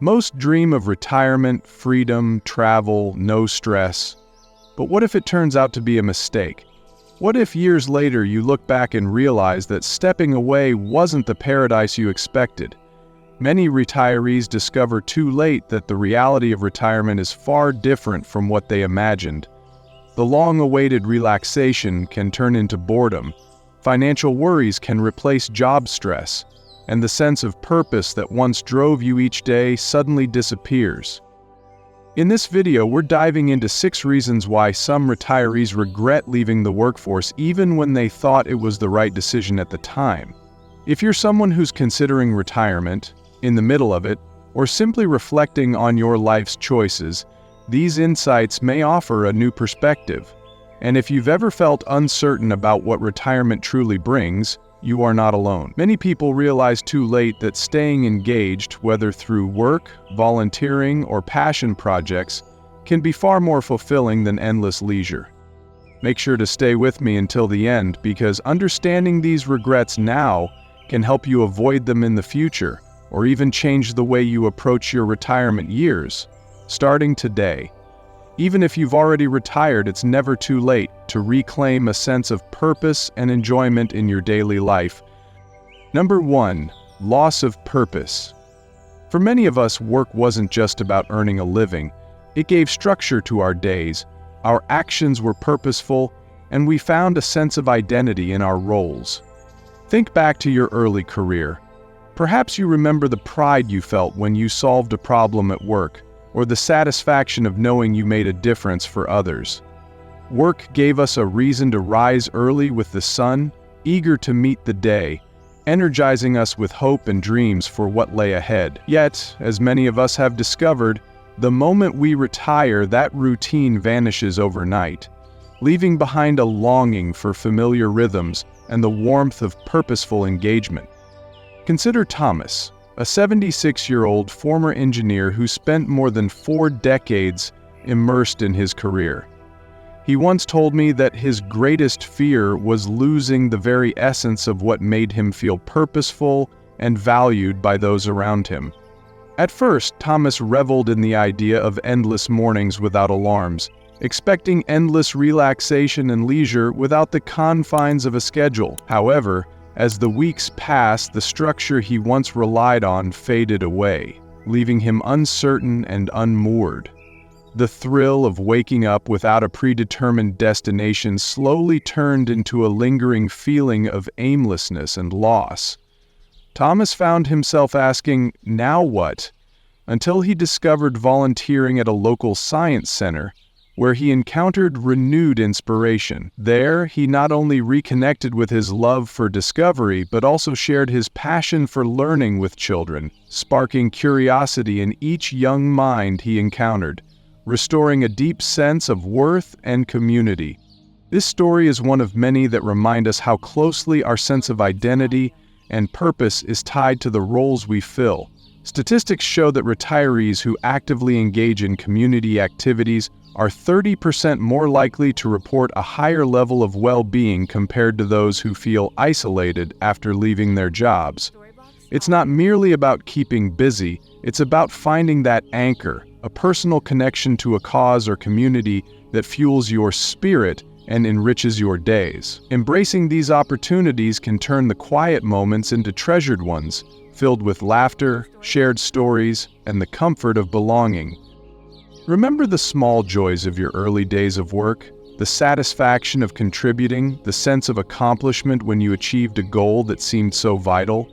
Most dream of retirement, freedom, travel, no stress. But what if it turns out to be a mistake? What if years later you look back and realize that stepping away wasn't the paradise you expected? Many retirees discover too late that the reality of retirement is far different from what they imagined. The long-awaited relaxation can turn into boredom. Financial worries can replace job stress, and the sense of purpose that once drove you each day suddenly disappears. In this video, we're diving into 6 reasons why some retirees regret leaving the workforce even when they thought it was the right decision at the time. If you're someone who's considering retirement, in the middle of it, or simply reflecting on your life's choices, these insights may offer a new perspective. And if you've ever felt uncertain about what retirement truly brings, you are not alone. Many people realize too late that staying engaged, whether through work, volunteering, or passion projects, can be far more fulfilling than endless leisure. Make sure to stay with me until the end, because understanding these regrets now can help you avoid them in the future, or even change the way you approach your retirement years, starting today. Even if you've already retired, it's never too late to reclaim a sense of purpose and enjoyment in your daily life. Number 1, loss of purpose. For many of us, work wasn't just about earning a living. It gave structure to our days. Our actions were purposeful, and we found a sense of identity in our roles. Think back to your early career. Perhaps you remember the pride you felt when you solved a problem at work, or the satisfaction of knowing you made a difference for others. Work gave us a reason to rise early with the sun, eager to meet the day, energizing us with hope and dreams for what lay ahead. Yet, as many of us have discovered, the moment we retire, that routine vanishes overnight, leaving behind a longing for familiar rhythms and the warmth of purposeful engagement. Consider Thomas, a 76-year-old former engineer who spent more than 4 decades immersed in his career. He once told me that his greatest fear was losing the very essence of what made him feel purposeful and valued by those around him. At first, Thomas reveled in the idea of endless mornings without alarms, expecting endless relaxation and leisure without the confines of a schedule. However, as the weeks passed, the structure he once relied on faded away, leaving him uncertain and unmoored. The thrill of waking up without a predetermined destination slowly turned into a lingering feeling of aimlessness and loss. Thomas found himself asking, "Now what?" until he discovered volunteering at a local science center, where he encountered renewed inspiration. There, he not only reconnected with his love for discovery, but also shared his passion for learning with children, sparking curiosity in each young mind he encountered, restoring a deep sense of worth and community. This story is one of many that remind us how closely our sense of identity and purpose is tied to the roles we fill. Statistics show that retirees who actively engage in community activities are 30% more likely to report a higher level of well-being compared to those who feel isolated after leaving their jobs. It's not merely about keeping busy, it's about finding that anchor, a personal connection to a cause or community that fuels your spirit and enriches your days. Embracing these opportunities can turn the quiet moments into treasured ones, filled with laughter, shared stories, and the comfort of belonging. Remember the small joys of your early days of work, the satisfaction of contributing, the sense of accomplishment when you achieved a goal that seemed so vital?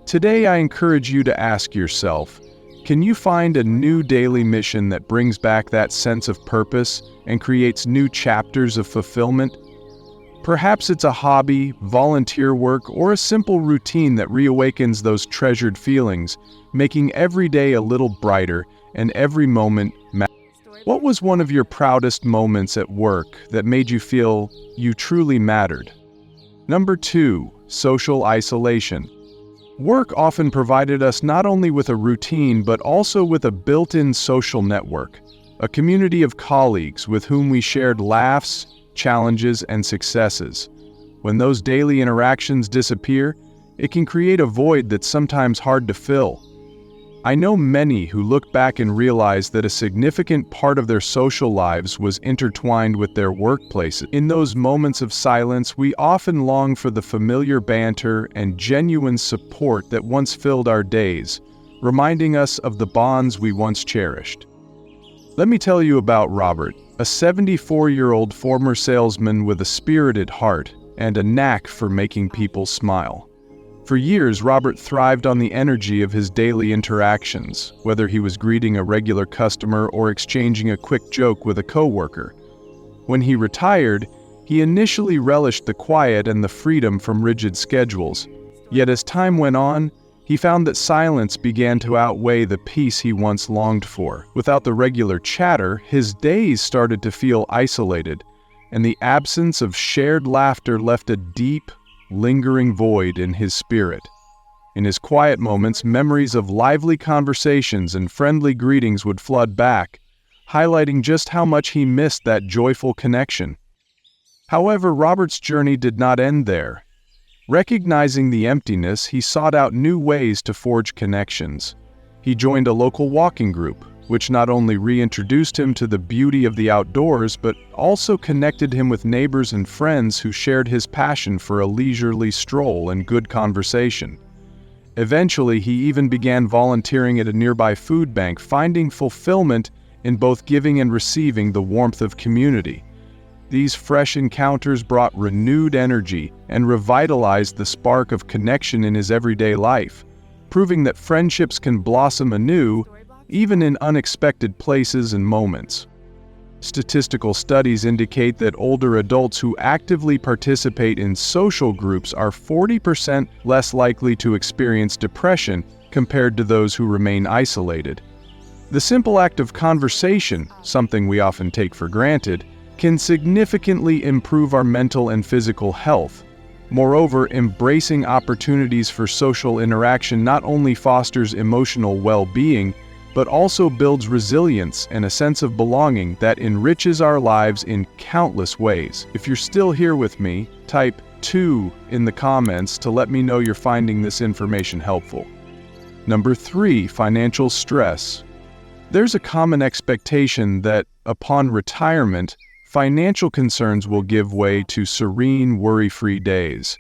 Today, I encourage you to ask yourself, can you find a new daily mission that brings back that sense of purpose and creates new chapters of fulfillment? Perhaps it's a hobby, volunteer work, or a simple routine that reawakens those treasured feelings, making every day a little brighter and every moment matter. What was one of your proudest moments at work that made you feel you truly mattered? Number 2, social isolation. Work often provided us not only with a routine but also with a built-in social network, a community of colleagues with whom we shared laughs, challenges, and successes. When those daily interactions disappear, it can create a void that's sometimes hard to fill. I know many who look back and realize that a significant part of their social lives was intertwined with their workplaces. In those moments of silence, we often long for the familiar banter and genuine support that once filled our days, reminding us of the bonds we once cherished. Let me tell you about Robert, a 74-year-old former salesman with a spirited heart and a knack for making people smile. For years, Robert thrived on the energy of his daily interactions, whether he was greeting a regular customer or exchanging a quick joke with a coworker. When he retired, he initially relished the quiet and the freedom from rigid schedules. Yet as time went on, he found that silence began to outweigh the peace he once longed for. Without the regular chatter, his days started to feel isolated, and the absence of shared laughter left a deep, lingering void in his spirit. In his quiet moments, memories of lively conversations and friendly greetings would flood back, highlighting just how much he missed that joyful connection. However, Robert's journey did not end there. Recognizing the emptiness, he sought out new ways to forge connections. He joined a local walking group, which not only reintroduced him to the beauty of the outdoors, but also connected him with neighbors and friends who shared his passion for a leisurely stroll and good conversation. Eventually, he even began volunteering at a nearby food bank, finding fulfillment in both giving and receiving the warmth of community. These fresh encounters brought renewed energy and revitalized the spark of connection in his everyday life, proving that friendships can blossom anew even in unexpected places and moments. Statistical studies indicate that older adults who actively participate in social groups are 40% less likely to experience depression compared to those who remain isolated. The simple act of conversation, something we often take for granted, can significantly improve our mental and physical health. Moreover, embracing opportunities for social interaction not only fosters emotional well-being, but also builds resilience and a sense of belonging that enriches our lives in countless ways. If you're still here with me, type 2 in the comments to let me know you're finding this information helpful. Number 3, financial stress. There's a common expectation that, upon retirement, financial concerns will give way to serene, worry-free days.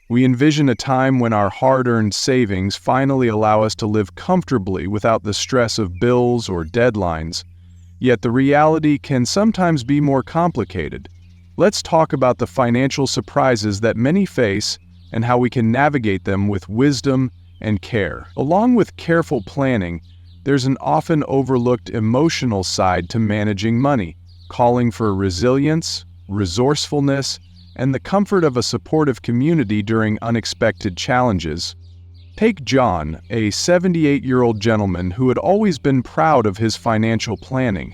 We envision a time when our hard-earned savings finally allow us to live comfortably without the stress of bills or deadlines. Yet the reality can sometimes be more complicated. Let's talk about the financial surprises that many face and how we can navigate them with wisdom and care. Along with careful planning, there's an often overlooked emotional side to managing money, calling for resilience, resourcefulness, and the comfort of a supportive community during unexpected challenges. Take John, a 78-year-old gentleman who had always been proud of his financial planning.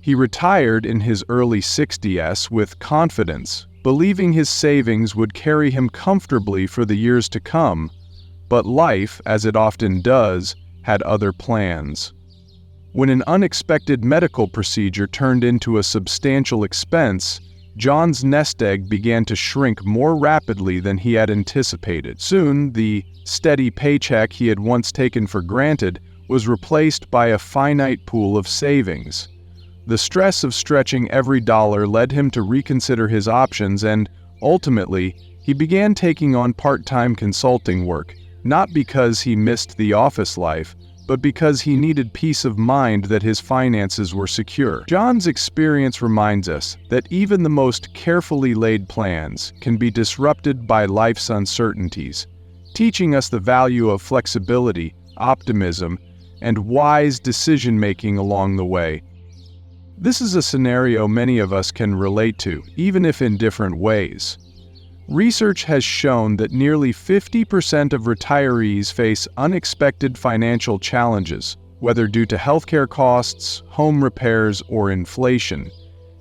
He retired in his early 60s with confidence, believing his savings would carry him comfortably for the years to come. But life, as it often does, had other plans. When an unexpected medical procedure turned into a substantial expense, John's nest egg began to shrink more rapidly than he had anticipated. Soon, the steady paycheck he had once taken for granted was replaced by a finite pool of savings. The stress of stretching every dollar led him to reconsider his options, and, ultimately, he began taking on part-time consulting work, not because he missed the office life, but because he needed peace of mind that his finances were secure. John's experience reminds us that even the most carefully laid plans can be disrupted by life's uncertainties, teaching us the value of flexibility, optimism, and wise decision-making along the way. This is a scenario many of us can relate to, even if in different ways. Research has shown that nearly 50% of retirees face unexpected financial challenges, whether due to healthcare costs, home repairs, or inflation.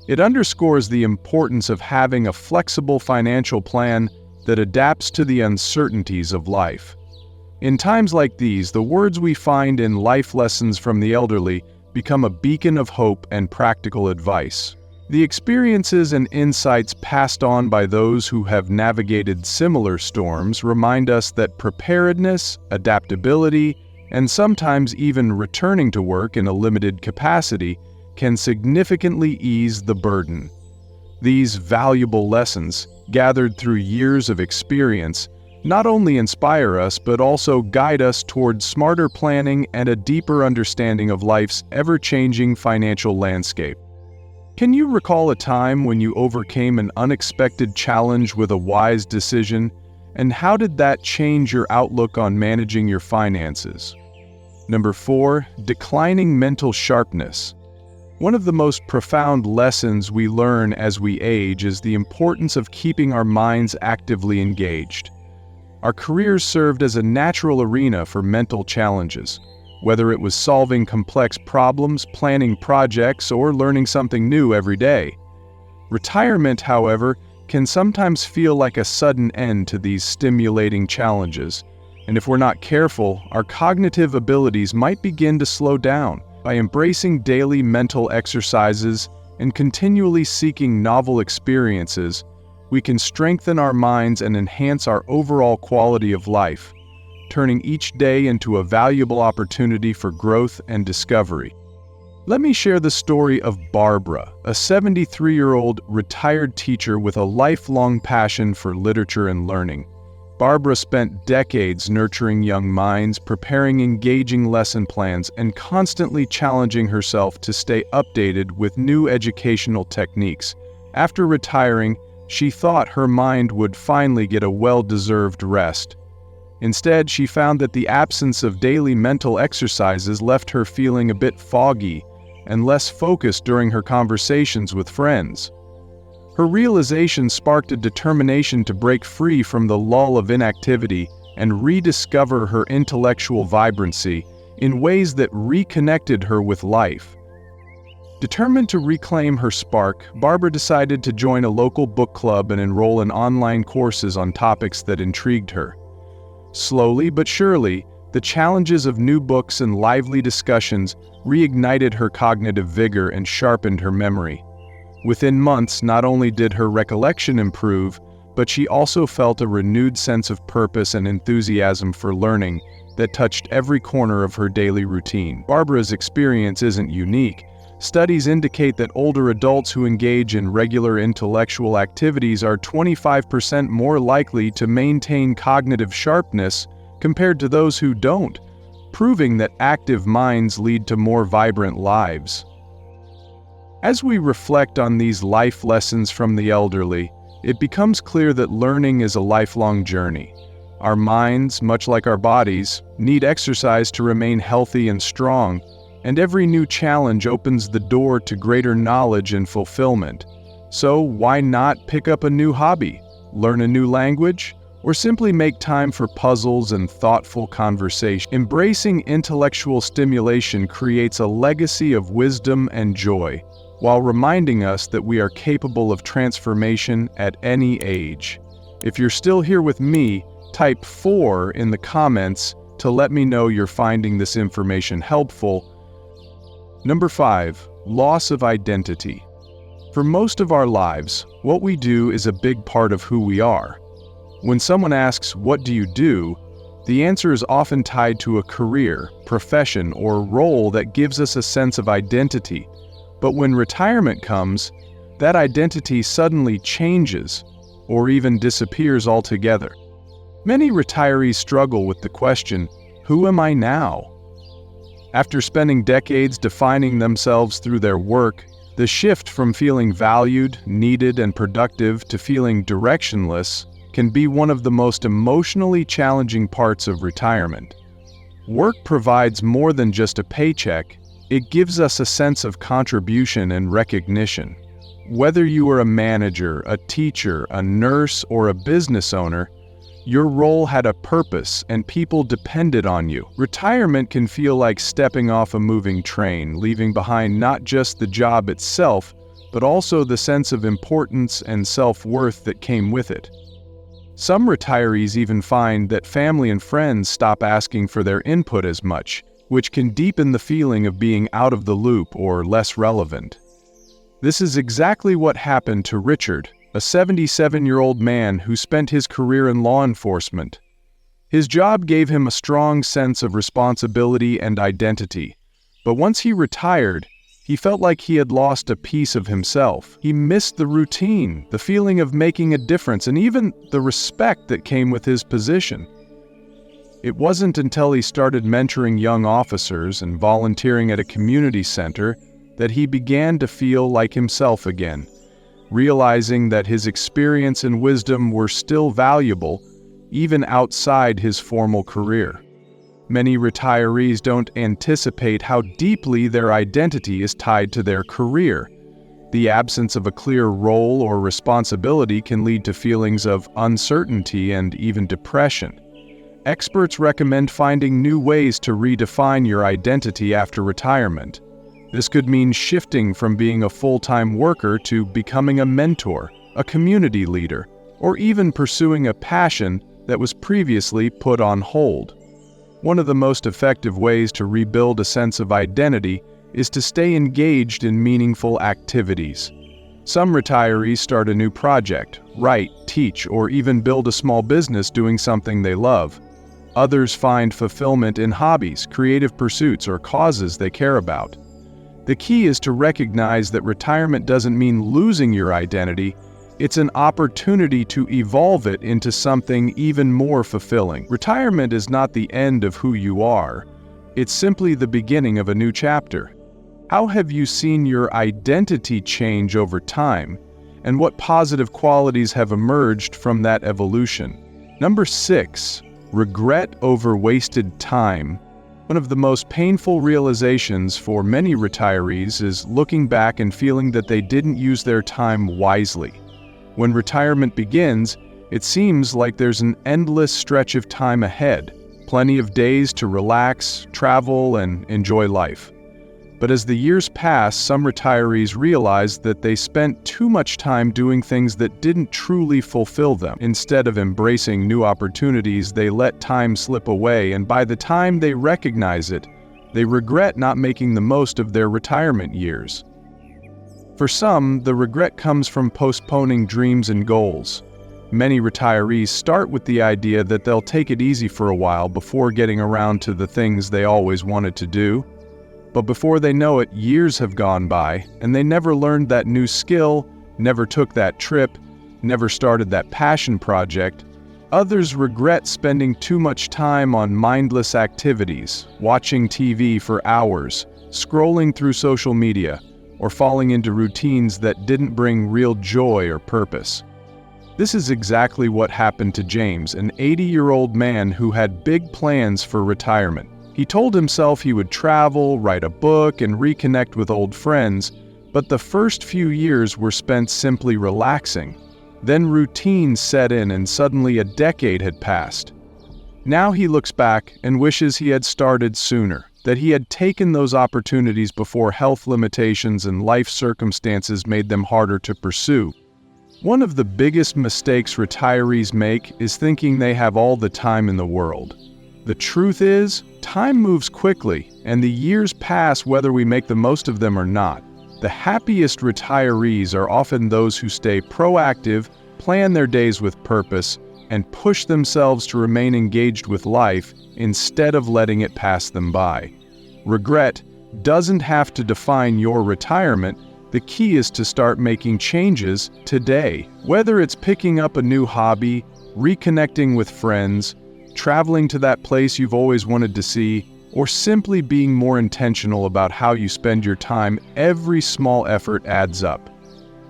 It underscores the importance of having a flexible financial plan that adapts to the uncertainties of life. In times like these, the words we find in Life Lessons from the Elderly become a beacon of hope and practical advice. The experiences and insights passed on by those who have navigated similar storms remind us that preparedness, adaptability, and sometimes even returning to work in a limited capacity can significantly ease the burden. These valuable lessons, gathered through years of experience, not only inspire us but also guide us toward smarter planning and a deeper understanding of life's ever-changing financial landscape. Can you recall a time when you overcame an unexpected challenge with a wise decision, and how did that change your outlook on managing your finances? Number 4, declining mental sharpness. One of the most profound lessons we learn as we age is the importance of keeping our minds actively engaged. Our careers served as a natural arena for mental challenges, whether it was solving complex problems, planning projects, or learning something new every day. Retirement, however, can sometimes feel like a sudden end to these stimulating challenges, and if we're not careful, our cognitive abilities might begin to slow down. By embracing daily mental exercises and continually seeking novel experiences, we can strengthen our minds and enhance our overall quality of life, turning each day into a valuable opportunity for growth and discovery. Let me share the story of Barbara, a 73-year-old retired teacher with a lifelong passion for literature and learning. Barbara spent decades nurturing young minds, preparing engaging lesson plans, and constantly challenging herself to stay updated with new educational techniques. After retiring, she thought her mind would finally get a well-deserved rest. Instead, she found that the absence of daily mental exercises left her feeling a bit foggy and less focused during her conversations with friends. Her realization sparked a determination to break free from the lull of inactivity and rediscover her intellectual vibrancy in ways that reconnected her with life. Determined to reclaim her spark, Barbara decided to join a local book club and enroll in online courses on topics that intrigued her. Slowly but surely, the challenges of new books and lively discussions reignited her cognitive vigor and sharpened her memory. Within months, not only did her recollection improve, but she also felt a renewed sense of purpose and enthusiasm for learning that touched every corner of her daily routine. Barbara's experience isn't unique. Studies indicate that older adults who engage in regular intellectual activities are 25% more likely to maintain cognitive sharpness compared to those who don't, proving that active minds lead to more vibrant lives. As we reflect on these life lessons from the elderly, it becomes clear that learning is a lifelong journey. Our minds, much like our bodies, need exercise to remain healthy and strong, and every new challenge opens the door to greater knowledge and fulfillment. So why not pick up a new hobby, learn a new language, or simply make time for puzzles and thoughtful conversation? Embracing intellectual stimulation creates a legacy of wisdom and joy, while reminding us that we are capable of transformation at any age. If you're still here with me, type 4 in the comments to let me know you're finding this information helpful. Number 5, loss of identity. For most of our lives, what we do is a big part of who we are. When someone asks, "What do you do?" the answer is often tied to a career, profession, or role that gives us a sense of identity. But when retirement comes, that identity suddenly changes, or even disappears altogether. Many retirees struggle with the question, "Who am I now?" After spending decades defining themselves through their work, the shift from feeling valued, needed, and productive to feeling directionless can be one of the most emotionally challenging parts of retirement. Work provides more than just a paycheck. It gives us a sense of contribution and recognition. Whether you are a manager, a teacher, a nurse, or a business owner, your role had a purpose and people depended on you. Retirement can feel like stepping off a moving train, leaving behind not just the job itself, but also the sense of importance and self-worth that came with it. Some retirees even find that family and friends stop asking for their input as much, which can deepen the feeling of being out of the loop or less relevant. This is exactly what happened to Richard, a 77-year-old man who spent his career in law enforcement. His job gave him a strong sense of responsibility and identity, but once he retired, he felt like he had lost a piece of himself. He missed the routine, the feeling of making a difference, and even the respect that came with his position. It wasn't until he started mentoring young officers and volunteering at a community center that he began to feel like himself again, realizing that his experience and wisdom were still valuable, even outside his formal career. Many retirees don't anticipate how deeply their identity is tied to their career. The absence of a clear role or responsibility can lead to feelings of uncertainty and even depression. Experts recommend finding new ways to redefine your identity after retirement. This could mean shifting from being a full-time worker to becoming a mentor, a community leader, or even pursuing a passion that was previously put on hold. One of the most effective ways to rebuild a sense of identity is to stay engaged in meaningful activities. Some retirees start a new project, write, teach, or even build a small business doing something they love. Others find fulfillment in hobbies, creative pursuits, or causes they care about. The key is to recognize that retirement doesn't mean losing your identity. It's an opportunity to evolve it into something even more fulfilling. Retirement is not the end of who you are. It's simply the beginning of a new chapter. How have you seen your identity change over time, and what positive qualities have emerged from that evolution? Number 6, regret over wasted time. One of the most painful realizations for many retirees is looking back and feeling that they didn't use their time wisely. When retirement begins, it seems like there's an endless stretch of time ahead, plenty of days to relax, travel, and enjoy life. But as the years pass, some retirees realize that they spent too much time doing things that didn't truly fulfill them. Instead of embracing new opportunities, they let time slip away, and by the time they recognize it, they regret not making the most of their retirement years. For some, the regret comes from postponing dreams and goals. Many retirees start with the idea that they'll take it easy for a while before getting around to the things they always wanted to do. But before they know it, years have gone by, and they never learned that new skill, never took that trip, never started that passion project. Others regret spending too much time on mindless activities, watching TV for hours, scrolling through social media, or falling into routines that didn't bring real joy or purpose. This is exactly what happened to James, an 80-year-old man who had big plans for retirement. He told himself he would travel, write a book, and reconnect with old friends, but the first few years were spent simply relaxing. Then routine set in, and suddenly a decade had passed. Now he looks back and wishes he had started sooner, that he had taken those opportunities before health limitations and life circumstances made them harder to pursue. One of the biggest mistakes retirees make is thinking they have all the time in the world. The truth is, time moves quickly, and the years pass whether we make the most of them or not. The happiest retirees are often those who stay proactive, plan their days with purpose, and push themselves to remain engaged with life instead of letting it pass them by. Regret doesn't have to define your retirement. The key is to start making changes today. Whether it's picking up a new hobby, reconnecting with friends, traveling to that place you've always wanted to see, or simply being more intentional about how you spend your time, every small effort adds up.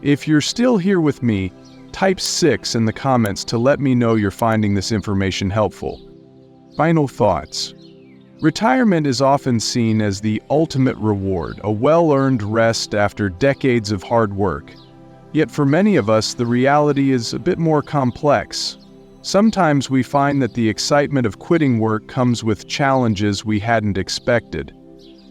If you're still here with me, type 6 in the comments to let me know you're finding this information helpful. Final thoughts. Retirement is often seen as the ultimate reward, a well-earned rest after decades of hard work. Yet for many of us, the reality is a bit more complex. Sometimes we find that the excitement of quitting work comes with challenges we hadn't expected.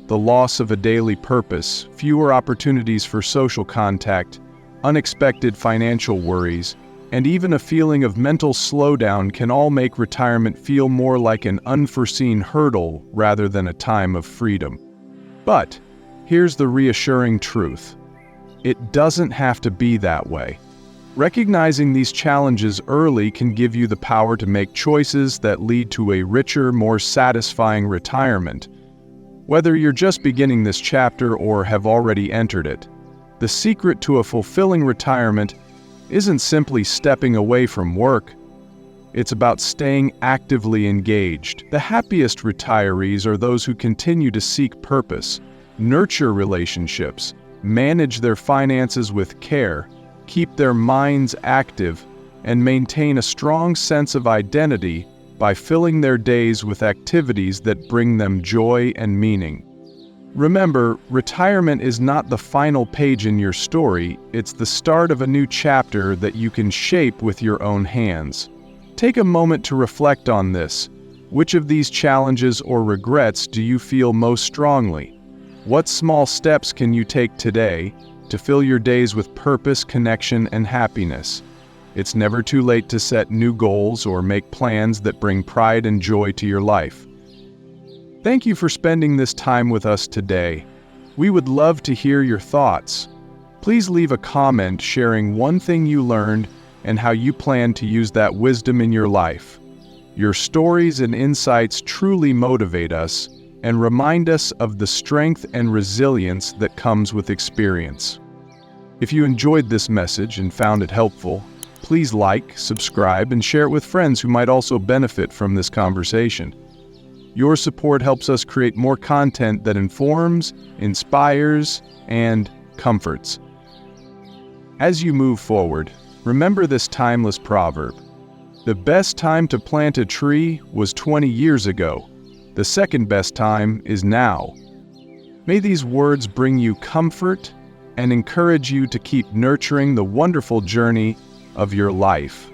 The loss of a daily purpose, fewer opportunities for social contact, unexpected financial worries, and even a feeling of mental slowdown can all make retirement feel more like an unforeseen hurdle rather than a time of freedom. But here's the reassuring truth. It doesn't have to be that way. Recognizing these challenges early can give you the power to make choices that lead to a richer, more satisfying retirement. Whether you're just beginning this chapter or have already entered it, the secret to a fulfilling retirement isn't simply stepping away from work. It's about staying actively engaged. The happiest retirees are those who continue to seek purpose, nurture relationships, manage their finances with care, keep their minds active, and maintain a strong sense of identity by filling their days with activities that bring them joy and meaning. Remember, retirement is not the final page in your story, it's the start of a new chapter that you can shape with your own hands. Take a moment to reflect on this. Which of these challenges or regrets do you feel most strongly? What small steps can you take today to fill your days with purpose, connection, and happiness? It's never too late to set new goals or make plans that bring pride and joy to your life. Thank you for spending this time with us today. We would love to hear your thoughts. Please leave a comment sharing one thing you learned and how you plan to use that wisdom in your life. Your stories and insights truly motivate us and remind us of the strength and resilience that comes with experience. If you enjoyed this message and found it helpful, please like, subscribe, and share it with friends who might also benefit from this conversation. Your support helps us create more content that informs, inspires, and comforts. As you move forward, remember this timeless proverb. The best time to plant a tree was 20 years ago. The second best time is now. May these words bring you comfort and encourage you to keep nurturing the wonderful journey of your life.